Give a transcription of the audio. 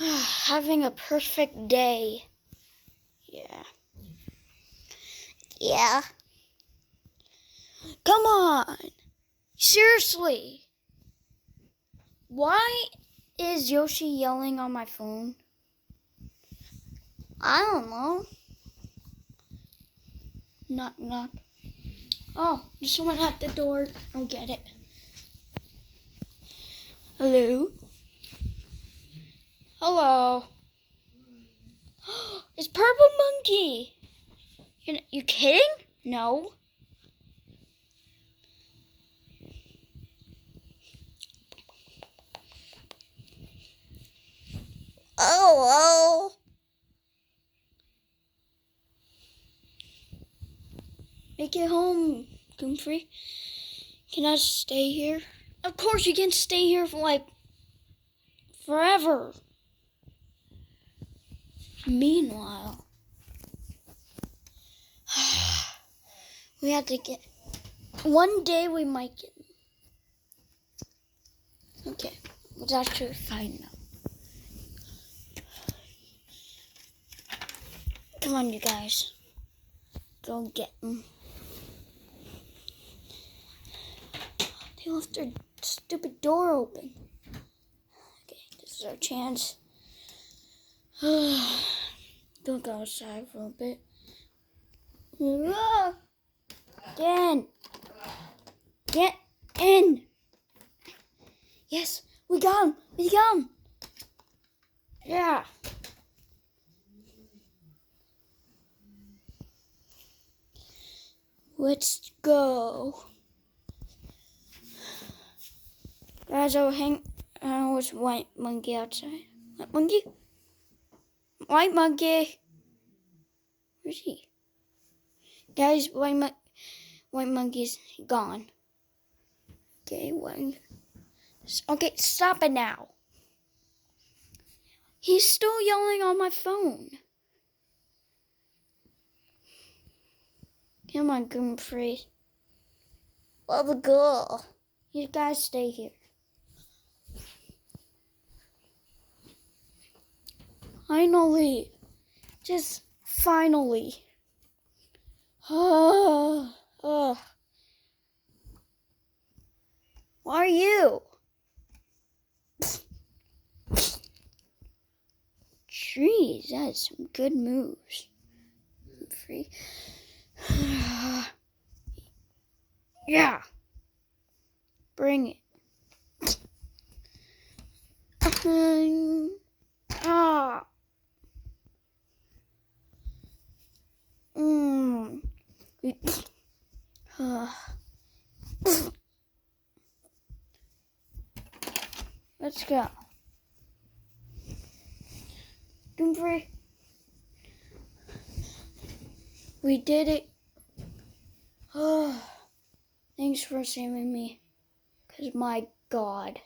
Having a perfect day. Yeah. Yeah. Come on. Seriously. Why is Yoshi yelling on my phone? I don't know. Knock, knock. Oh, there's someone at the door. I'll get it. Hello? Hello? It's Purple Monkey. You kidding? No. Oh. Make it home, Goomfrey. Can I stay here? Of course you can stay here for like forever. Meanwhile, we have to get. One day we might get. Okay, let's actually find out. Come on, you guys. Go get them. They left their stupid door open. Okay, this is our chance. Go outside for a bit. Again. Get in. Yes, we got him. We got him. Yeah. Let's go. Guys, I'll hang with White Monkey outside. White Monkey? White Monkey. Where's he? Guys, White Monkey's gone. Okay, okay, stop it now. He's still yelling on my phone. Come on, Goomfrey. Let's go. You guys stay here. Finally. Just finally. Why are you? Jeez, that is some good moves. Free. Yeah. Bring it. Let's go. Goomfrey. We did it. Thanks for saving me. Cause my God.